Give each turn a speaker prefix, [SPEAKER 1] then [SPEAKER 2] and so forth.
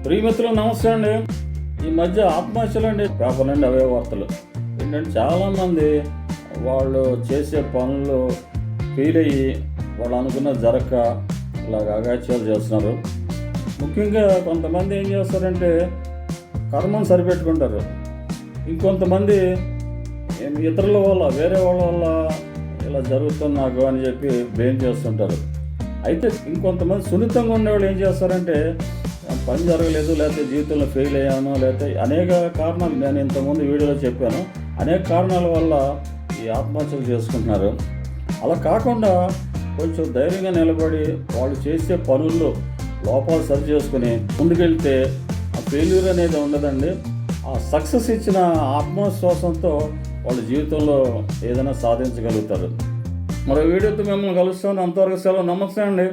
[SPEAKER 1] ప్రియమిత్రులు నమస్తే అండి. ఈ మధ్య ఆత్మహత్యలు అండి, పేపర్ నుండి అవే వార్తలు. ఏంటంటే చాలామంది వాళ్ళు చేసే పనులు ఫెయిల్ అయ్యి వాళ్ళు అనుకున్నది జరగక ఇలాగ అగాత్యాలు చేస్తున్నారు. ముఖ్యంగా కొంతమంది ఏం చేస్తారంటే కర్మను సరిపెట్టుకుంటారు. ఇంకొంతమంది ఇతరుల వల్ల, వేరే వాళ్ళ వల్ల ఇలా జరుగుతుంది నాకు అని చెప్పి బ్లేమ్ చేస్తుంటారు. అయితే ఇంకొంతమంది సున్నితంగా ఉండేవాళ్ళు ఏం చేస్తారంటే పని జరగలేదు, లేకపోతే జీవితంలో ఫెయిల్ అయ్యాను, లేకపోతే అనేక కారణాలు నేను ఇంతకుముందు వీడియోలో చెప్పాను, అనేక కారణాల వల్ల ఈ ఆత్మహత్యలు చేసుకుంటున్నారు. అలా కాకుండా కొంచెం ధైర్యంగా నిలబడి వాళ్ళు చేసే పనుల్లో లోపాలు సరి చేసుకుని ముందుకెళ్తే ఆ ఫెయిల్యూర్ అనేది ఉండదండి. ఆ సక్సెస్ ఇచ్చిన ఆత్మవిశ్వాసంతో వాళ్ళ జీవితంలో ఏదైనా సాధించగలుగుతారు. మరో వీడియోతో మిమ్మల్ని కలుస్తాను. అంతవరకు సెలవు. నమస్తే అండి.